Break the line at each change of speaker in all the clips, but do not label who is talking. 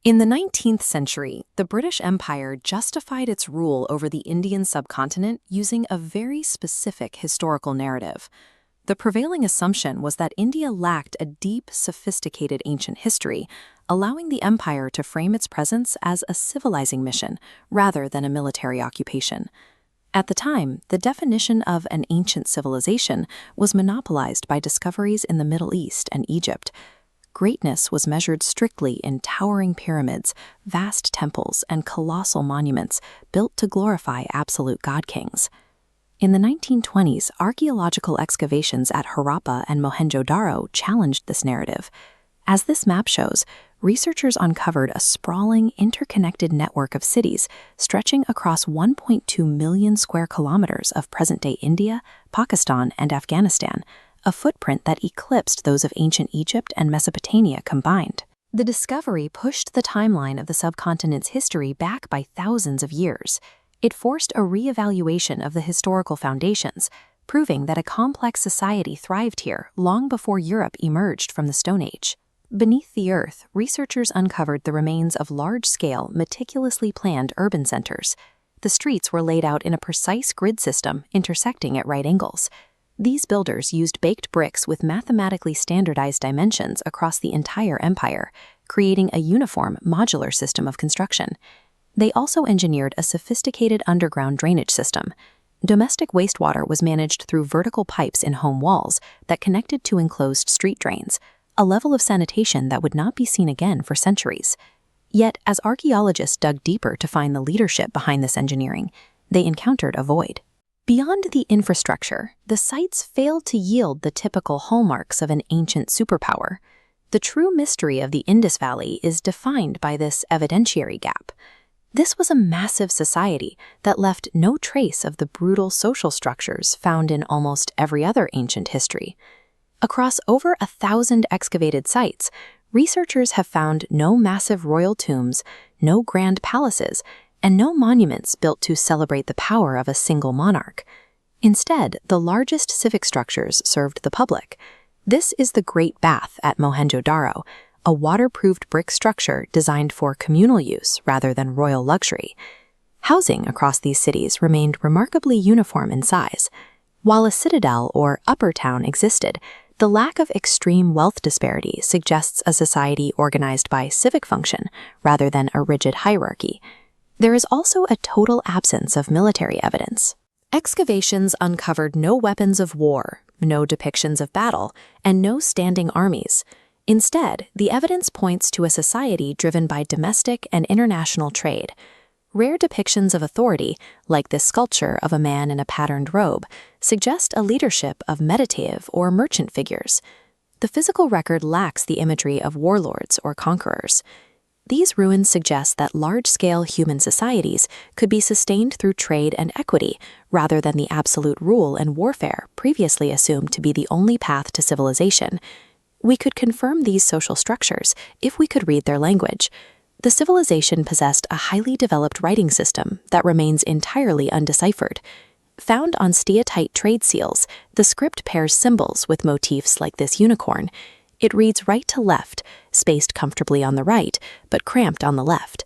In the 19th century, the British Empire justified its rule over the Indian subcontinent using a very specific historical narrative. The prevailing assumption was that India lacked a deep, sophisticated ancient history, allowing the empire to frame its presence as a civilizing mission rather than a military occupation. At the time, the definition of an ancient civilization was monopolized by discoveries in the Middle East and Egypt. Greatness was measured strictly in towering pyramids, vast temples, and colossal monuments built to glorify absolute god-kings. In the 1920s, archaeological excavations at Harappa and Mohenjo-Daro challenged this narrative. As this map shows, researchers uncovered a sprawling, interconnected network of cities stretching across 1.2 million square kilometers of present-day India, Pakistan, and Afghanistan, a footprint that eclipsed those of ancient Egypt and Mesopotamia combined. The discovery pushed the timeline of the subcontinent's history back by thousands of years. It forced a re-evaluation of the historical foundations, proving that a complex society thrived here long before Europe emerged from the Stone Age. Beneath the earth, researchers uncovered the remains of large-scale, meticulously planned urban centers. The streets were laid out in a precise grid system, intersecting at right angles. These builders used baked bricks with mathematically standardized dimensions across the entire empire, creating a uniform, modular system of construction. They also engineered a sophisticated underground drainage system. Domestic wastewater was managed through vertical pipes in home walls that connected to enclosed street drains, a level of sanitation that would not be seen again for centuries. Yet, as archaeologists dug deeper to find the leadership behind this engineering, they encountered a void. Beyond the infrastructure, the sites failed to yield the typical hallmarks of an ancient superpower. The true mystery of the Indus Valley is defined by this evidentiary gap. This was a massive society that left no trace of the brutal social structures found in almost every other ancient history. Across over 1,000 excavated sites, researchers have found no massive royal tombs, no grand palaces, and no monuments built to celebrate the power of a single monarch. Instead, the largest civic structures served the public. This is the Great Bath at Mohenjo-Daro, a waterproofed brick structure designed for communal use rather than royal luxury. Housing across these cities remained remarkably uniform in size. While a citadel or upper town existed, the lack of extreme wealth disparity suggests a society organized by civic function rather than a rigid hierarchy. There is also a total absence of military evidence. Excavations uncovered no weapons of war, no depictions of battle, and no standing armies. Instead, the evidence points to a society driven by domestic and international trade. Rare depictions of authority, like this sculpture of a man in a patterned robe, suggest a leadership of meditative or merchant figures. The physical record lacks the imagery of warlords or conquerors. These ruins suggest that large-scale human societies could be sustained through trade and equity, rather than the absolute rule and warfare previously assumed to be the only path to civilization. We could confirm these social structures if we could read their language. The civilization possessed a highly developed writing system that remains entirely undeciphered. Found on steatite trade seals, the script pairs symbols with motifs like this unicorn. It reads right to left, spaced comfortably on the right, but cramped on the left.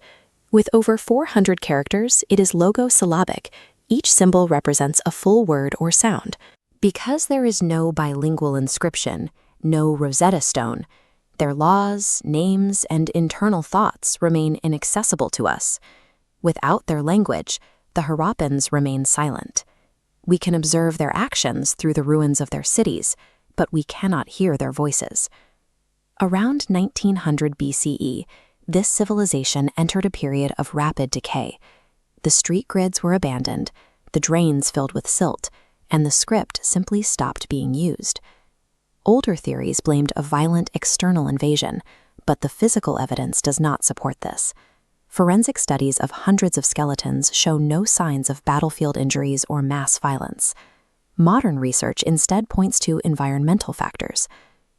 With over 400 characters, it is logosyllabic. Each symbol represents a full word or sound. Because there is no bilingual inscription, no Rosetta Stone, their laws, names, and internal thoughts remain inaccessible to us. Without their language, the Harappans remain silent. We can observe their actions through the ruins of their cities, but we cannot hear their voices. Around 1900 BCE, this civilization entered a period of rapid decay. The street grids were abandoned, the drains filled with silt, and the script simply stopped being used. Older theories blamed a violent external invasion, but the physical evidence does not support this. Forensic studies of hundreds of skeletons show no signs of battlefield injuries or mass violence. Modern research instead points to environmental factors.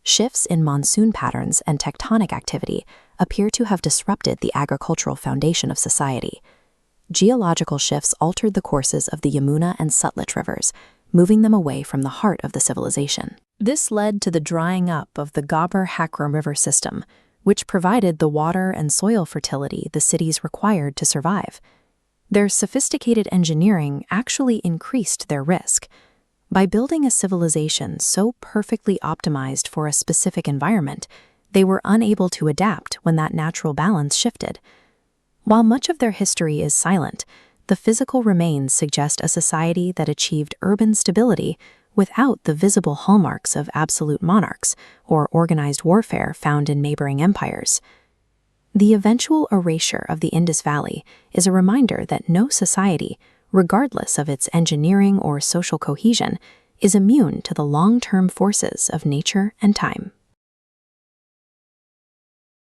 Shifts in monsoon patterns and tectonic activity appear to have disrupted the agricultural foundation of society. Geological shifts altered the courses of the Yamuna and Sutlej rivers, moving them away from the heart of the civilization. This led to the drying up of the Ghabur-Hakra river system, which provided the water and soil fertility the cities required to survive. Their sophisticated engineering actually increased their risk. By building a civilization so perfectly optimized for a specific environment, they were unable to adapt when that natural balance shifted. While much of their history is silent, the physical remains suggest a society that achieved urban stability without the visible hallmarks of absolute monarchs or organized warfare found in neighboring empires. The eventual erasure of the Indus Valley is a reminder that no society, regardless of its engineering or social cohesion, is immune to the long-term forces of nature and time.